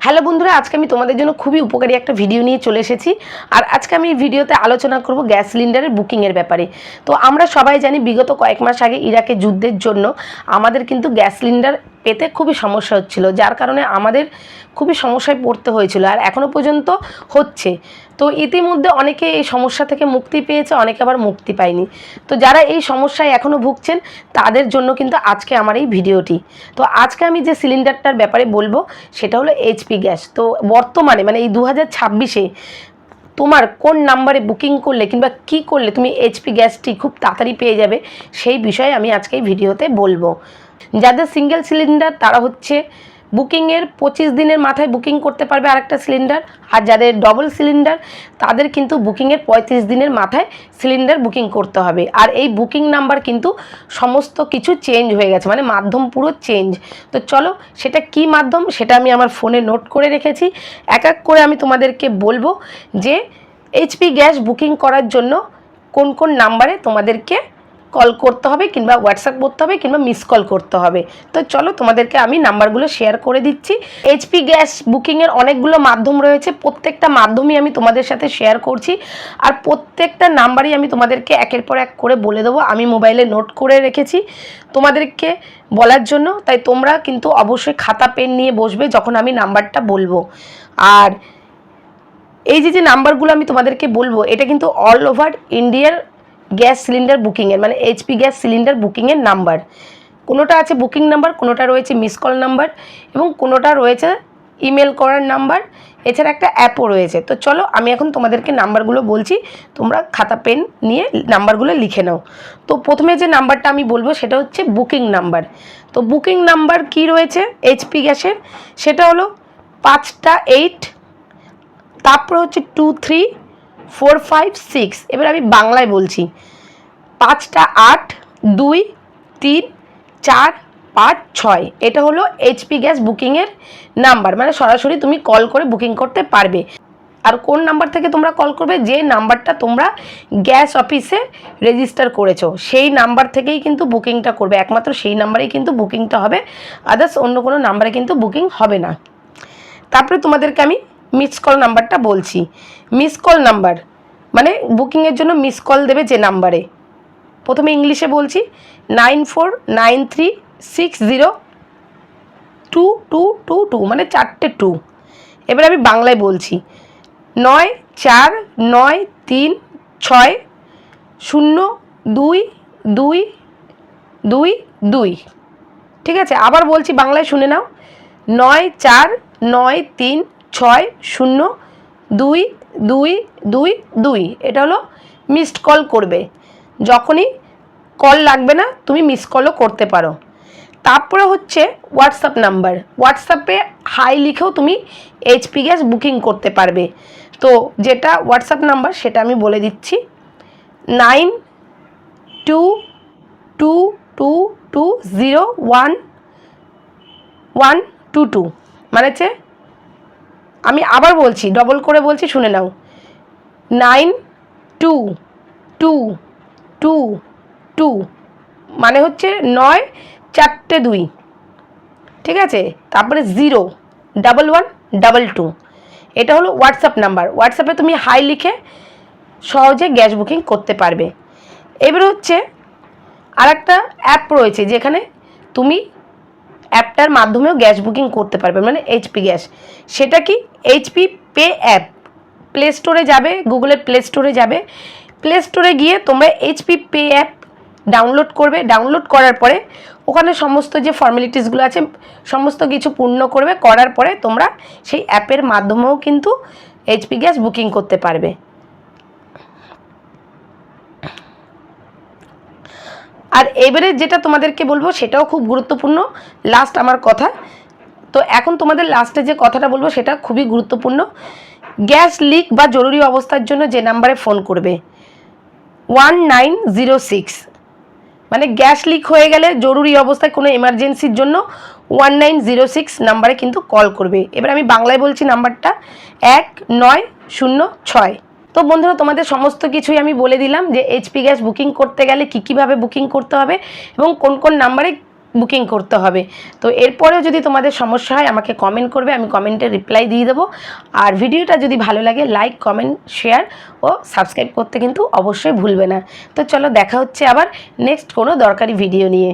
Hello বন্ধুরা, আজকে আমি তোমাদের জন্য খুবই উপকারী একটা ভিডিও নিয়ে চলে এসেছি। আর আজকে আমি এই ভিডিওতে আলোচনা করব গ্যাস সিলিন্ডারের বুকিংয়ের ব্যাপারে। তো আমরা সবাই জানি বিগত কয়েক মাস আগে ইরাকে যুদ্ধের জন্য আমাদের কিন্তু গ্যাস সিলিন্ডার পেতে খুবই সমস্যা হচ্ছিল, যার কারণে আমাদের খুবই সমস্যায় পড়তে হয়েছিল আর এখনও পর্যন্ত হচ্ছে। তো ইতিমধ্যে অনেকে এই সমস্যা থেকে মুক্তি পেয়েছে, অনেকে আবার মুক্তি পায়নি। তো যারা এই সমস্যায় এখনও ভুগছেন তাদের জন্য কিন্তু আজকে আমার এই ভিডিওটি। তো আজকে আমি যে সিলিন্ডারটার ব্যাপারে বলবো সেটা হলো এইচপি গ্যাস। তো বর্তমানে মানে এই 2026-এ তোমার কোন নাম্বারে বুকিং করলে কিংবা কী করলে তুমি এইচপি গ্যাসটি খুব তাড়াতাড়ি পেয়ে যাবে সেই বিষয়ে আমি আজকে এই ভিডিওতে বলবো। যাদের সিঙ্গেল সিলিন্ডার তারা হচ্ছে বুকিংয়ের 25 দিনের মাথায় বুকিং করতে পারবে আরেকটা সিলিন্ডার, আর যাদের ডবল সিলিন্ডার তাদের কিন্তু বুকিংয়ের 35 দিনের মাথায় সিলিন্ডার বুকিং করতে হবে। আর এই বুকিং নাম্বার কিন্তু সমস্ত কিছু চেঞ্জ হয়ে গেছে, মানে মাধ্যম পুরো চেঞ্জ। তো চলো সেটা কি মাধ্যম সেটা আমি আমার ফোনে নোট করে রেখেছি, এক এক করে আমি তোমাদেরকে বলবো যে এইচপি গ্যাস বুকিং করার জন্য কোন কোন নাম্বারে তোমাদেরকে কল করতে হবে কিংবা হোয়াটসঅ্যাপ করতে হবে কিংবা মিস কল করতে হবে। তো চলো তোমাদেরকে আমি নাম্বারগুলো শেয়ার করে দিচ্ছি। এইচপি গ্যাস বুকিংয়ের অনেকগুলো মাধ্যম রয়েছে, প্রত্যেকটা মাধ্যমই আমি তোমাদের সাথে শেয়ার করছি আর প্রত্যেকটা নাম্বারই আমি তোমাদেরকে একের পর এক করে বলে দেবো। আমি মোবাইলে নোট করে রেখেছি তোমাদেরকে বলার জন্য, তাই তোমরা কিন্তু অবশ্যই খাতা পেন নিয়ে বসবে যখন আমি নাম্বারটা বলবো। আর এই যে নাম্বারগুলো আমি তোমাদেরকে বলবো এটা কিন্তু অল ওভার ইন্ডিয়ার গ্যাস সিলিন্ডার বুকিংয়ের, মানে এইচপি গ্যাস সিলিন্ডার বুকিংয়ের নাম্বার। কোনোটা আছে বুকিং নাম্বার, কোনোটা রয়েছে মিস কল নাম্বার এবং কোনোটা রয়েছে ইমেল করার নাম্বার, এছাড়া একটা অ্যাপও রয়েছে। তো চলো আমি এখন তোমাদেরকে নাম্বারগুলো বলছি, তোমরা খাতা পেন নিয়ে নাম্বারগুলো লিখে নাও। তো প্রথমে যে নাম্বারটা আমি বলবো সেটা হচ্ছে বুকিং নাম্বার। তো বুকিং নাম্বার কি রয়েছে এইচপি গ্যাসের, সেটা হলো 5টা 8, তারপর হচ্ছে 2 3 4 5 6। এবার আমি বাংলায় বলছি, 5টা 8 2 3 4 5 6। এটা হলো এইচপি গ্যাস বুকিংয়ের নাম্বার, মানে সরাসরি তুমি কল করে বুকিং করতে পারবে। আর কোন নাম্বার থেকে তোমরা কল করবে, যে নাম্বারটা তোমরা গ্যাস অফিসে রেজিস্টার করেছো সেই নাম্বার থেকেই কিন্তু বুকিংটা করবে, একমাত্র সেই নাম্বারেই কিন্তু বুকিংটা হবে, আদার্স অন্য কোনো নাম্বারে কিন্তু বুকিং হবে না। তারপরে তোমাদেরকে আমি মিস কল নাম্বারটা বলছি। মিস কল নাম্বার মানে বুকিংয়ের জন্য মিস কল দেবে যে নাম্বারে, প্রথমে ইংলিশে বলছি 9493602222, মানে 4টে 2। এবার আমি বাংলায় বলছি 9493602222। ঠিক আছে, আবার বলছি বাংলায় শুনে নাও, 9493602222। এটা হলো মিসড কল করবে, যখনই কল লাগবে না তুমি মিস কলও করতে পারো। তারপরে হচ্ছে হোয়াটসঅ্যাপ নাম্বার, হোয়াটসঅ্যাপে হাই লিখেও তুমি এইচপি গ্যাস বুকিং করতে পারবে। তো যেটা হোয়াটসঅ্যাপ নাম্বার সেটা আমি বলে দিচ্ছি, 9222201122। মানে হচ্ছে, আমি আবার বলছি, ডবল করে বলছি শুনে নাও, 922222, মানে হচ্ছে 9 4টে 2। ঠিক আছে, তারপরে 01122। এটা হলো হোয়াটসঅ্যাপ নাম্বার, হোয়াটসঅ্যাপে তুমি হাই লিখে সহজে গ্যাস বুকিং করতে পারবে। এবার হচ্ছে আর একটা অ্যাপ রয়েছে যেখানে তুমি অ্যাপটার মাধ্যমেও গ্যাস বুকিং করতে পারবে, মানে এইচপি গ্যাস। সেটা কি, এইচপি পে অ্যাপ। প্লে স্টোরে যাবে, গুগলের প্লে স্টোরে যাবে, প্লে স্টোরে গিয়ে তোমরা এইচপি পে অ্যাপ ডাউনলোড করবে। ডাউনলোড করার পরে ওখানে সমস্ত যে ফর্মালিটিসগুলো আছে সমস্ত কিছু পূর্ণ করবে, করার পরে তোমরা সেই অ্যাপের মাধ্যমেও কিন্তু এইচপি গ্যাস বুকিং করতে পারবে। আর এবারে যেটা তোমাদেরকে বলবো সেটাও খুব গুরুত্বপূর্ণ, লাস্ট আমার কথা। তো এখন তোমাদের লাস্টে যে কথাটা বলবো সেটা খুবই গুরুত্বপূর্ণ। গ্যাস লিক বা জরুরি অবস্থার জন্য যে নাম্বারে ফোন করবে 1906, মানে গ্যাস লিক হয়ে গেলে জরুরি অবস্থায় কোনো এমার্জেন্সির জন্য 1906 নাম্বারে কিন্তু কল করবে। এবার আমি বাংলায় বলছি নাম্বারটা 1906। তো বন্ধুরা তোমাদের সমস্ত কিছুই আমি বলে দিলাম যে এইচপি গ্যাস বুকিং করতে গেলে কীভাবে বুকিং করতে হবে এবং কোন কোন নাম্বারে বুকিং করতে হবে। তো এরপরেও যদি তোমাদের সমস্যা হয় আমাকে কমেন্ট করবে, আমি কমেন্টে রিপ্লাই দিয়ে দেবো। আর ভিডিওটা যদি ভালো লাগে লাইক, কমেন্ট, শেয়ার ও সাবস্ক্রাইব করতে কিন্তু অবশ্যই ভুলবে না। তো চলো দেখা হচ্ছে আবার নেক্সট কোনো দরকারি ভিডিও নিয়ে।